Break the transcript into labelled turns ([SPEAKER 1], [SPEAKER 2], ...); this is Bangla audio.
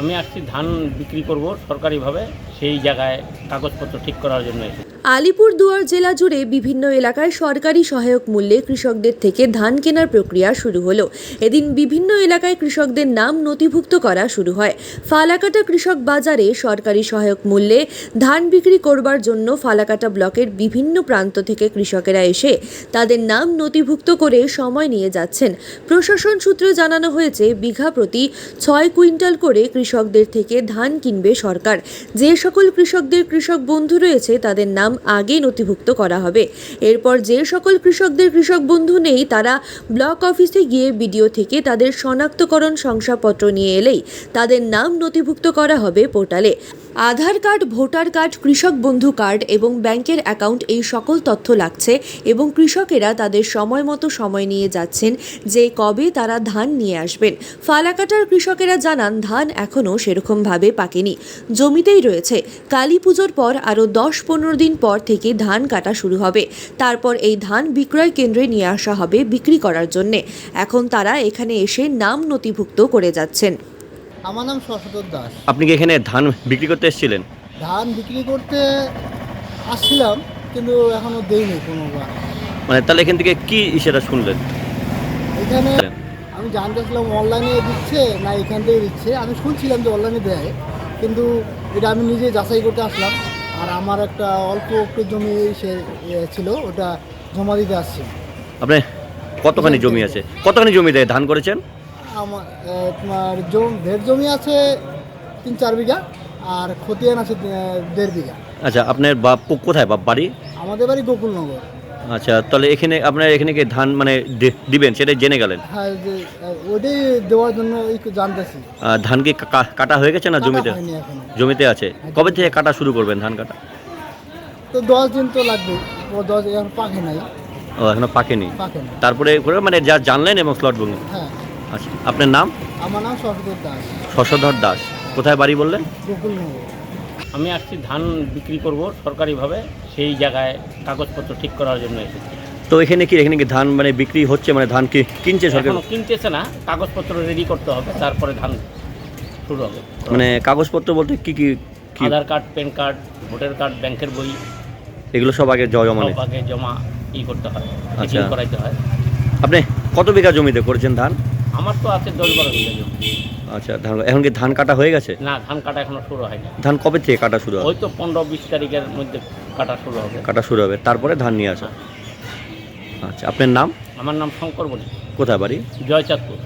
[SPEAKER 1] আমি আসছি ধান বিক্রি করব সরকারিভাবে, সেই জায়গায় কাগজপত্র ঠিক করার জন্য এসেছি।
[SPEAKER 2] আলিপুরদুয়ার জেলা জুড়ে বিভিন্ন এলাকায় সরকারি সহায়ক মূল্যে কৃষকদের থেকে ধান কেনার প্রক্রিয়া শুরু হলো। এদিন বিভিন্ন এলাকায় কৃষকদের নাম নথিভুক্ত করা শুরু হয়। ফালাকাটা কৃষক বাজারে সরকারি সহায়ক মূল্যে ধান বিক্রি করবার জন্য ফালাকাটা ব্লকের বিভিন্ন প্রান্ত থেকে কৃষকেরা এসে তাদের নাম নথিভুক্ত করে সময় নিয়ে যাচ্ছেন। প্রশাসন সূত্রে জানানো হয়েছে, বিঘা প্রতি 6 কুইন্টাল করে কৃষকদের থেকে ধান কিনবে সরকার। যে সকল কৃষকদের কৃষক বন্ধু রয়েছে তাদের নাম আগে নথিভুক্ত করা হবে। এরপর যে সকল কৃষকদের কৃষক বন্ধু নেই তারা ব্লক অফিসে গিয়ে বিডিও থেকে তাদের শনাক্তকরণ শংসাপত্র নিয়ে এলেই তাদের নাম নথিভুক্ত করা হবে পোর্টালে। আধার কার্ড, ভোটার কার্ড, কৃষক বন্ধু কার্ড এবং ব্যাংকের অ্যাকাউন্ট, এই সকল তথ্য লাগছে এবং কৃষকেরা তাদের সময় মতো সময় নিয়ে যাচ্ছেন যে কবে তারা ধান নিয়ে আসবেন। ফালাকাটার কৃষকেরা জানান, ধান এখনও সেরকমভাবে পাকেনি, জমিতেই রয়েছে। কালী পুজোর পর আরও 10-15 দিন পর থেকে ধান কাটা শুরু হবে। তারপর এই ধান বিক্রয় কেন্দ্রে নিয়ে আসা হবে বিক্রি করার জন্যে। এখন তারা এখানে এসে নাম নথিভুক্ত করে যাচ্ছেন।
[SPEAKER 3] আমার নাম শশধর দাস।
[SPEAKER 4] আপনি কি এখানে ধান বিক্রি করতে এসেছিলেন?
[SPEAKER 3] ধান বিক্রি করতে আসছিলাম, কিন্তু এখনো দেইনি কোনোবার।
[SPEAKER 4] মানে তাহলে এখান থেকে কি সেটা শুনলেন?
[SPEAKER 3] এখানে আমি জানতেছিলাম অনলাইনে দিচ্ছে না এখান থেকে দিচ্ছে। আমি শুনছিলাম যে অনলাইনে দেয়, কিন্তু এটা আমি নিজে যাচাই করতে আসলাম। আর আমার একটা অল্প একটু জমি ছিল, ওটা জমা দিতে আসছি।
[SPEAKER 4] আপনি কতখানি জমি আছে? কতখানি জমি দেয় ধান করেছেন?
[SPEAKER 3] আমার তোমার ঢের জমি আছে 3-4 বিঘা, আর খতিয়ান আছে 1.5 বিঘা।
[SPEAKER 4] আচ্ছা, আপনার বাপ কোথায় বাপ বাড়ি?
[SPEAKER 3] আমাদের বাড়ি গোকুলনগর।
[SPEAKER 4] আচ্ছা, তাহলে এখানে আপনার এখানে কি ধান মানে দিবেন সেটা জেনে গেলেন?
[SPEAKER 3] হ্যাঁ, ওটাই দেওয়ার জন্য একটু জানতেছি।
[SPEAKER 4] ধান কি কাটা হয়ে গেছে না জমিতে?
[SPEAKER 3] হয়নি এখনো।
[SPEAKER 4] জমিতে আছে। কবে থেকে কাটা শুরু করবেন ধান কাটা?
[SPEAKER 3] তো 10 দিন তো লাগবে। ও 10 এখন পাকে নাই।
[SPEAKER 4] ও এখনো পাকেনি।
[SPEAKER 3] পাকে না।
[SPEAKER 4] তারপরে মানে যা জানলেন এবং স্লট বুকিং।
[SPEAKER 3] হ্যাঁ।
[SPEAKER 4] আচ্ছা, আপনার নাম?
[SPEAKER 3] আমার নাম শশধর দাস।
[SPEAKER 4] শশধর দাস। কোথায় বাড়ি বললেন?
[SPEAKER 3] গোকুলনগর।
[SPEAKER 1] আমি আসছি ধান বিক্রি করব সরকারিভাবে, সেই জায়গায় কাগজপত্র ঠিক করার জন্য এসেছি।
[SPEAKER 4] তো এখানে কি ধান মানে বিক্রি হচ্ছে, মানে ধান কি কিনছে সরকার?
[SPEAKER 1] এখনো কিনতেছে না, কাগজপত্র রেডি করতে হবে, তারপরে ধান শুরু হবে।
[SPEAKER 4] মানে কাগজপত্র বলতে কি কি?
[SPEAKER 1] Aadhaar card, PAN card, voter card, ব্যাংকের বই,
[SPEAKER 4] এগুলো সব আগে জমা
[SPEAKER 1] সব আগে জমা করতে হয়,
[SPEAKER 4] আচ্ছা।
[SPEAKER 1] চেকিং করাইতে হয়।
[SPEAKER 4] আপনি কত বিঘা জমিতে করেছেন ধান?
[SPEAKER 1] আমার তো আছে 10-12 বিঘা জমি।
[SPEAKER 4] আচ্ছা, এখন কি ধান কাটা হয়ে গেছে?
[SPEAKER 1] না, ধান কাটা এখনো শুরু হয়নি।
[SPEAKER 4] ধান কবে থেকে কাটা শুরু হবে?
[SPEAKER 1] ওই তো 15-20 তারিখের মধ্যে কাটা শুরু হবে।
[SPEAKER 4] কাটা শুরু হবে, তারপরে ধান নিয়ে আসা। আচ্ছা, আপনার নাম?
[SPEAKER 1] আমার নাম শঙ্কর বণিক।
[SPEAKER 4] কোথায় বাড়ি?
[SPEAKER 1] জয়চাঁদপুর।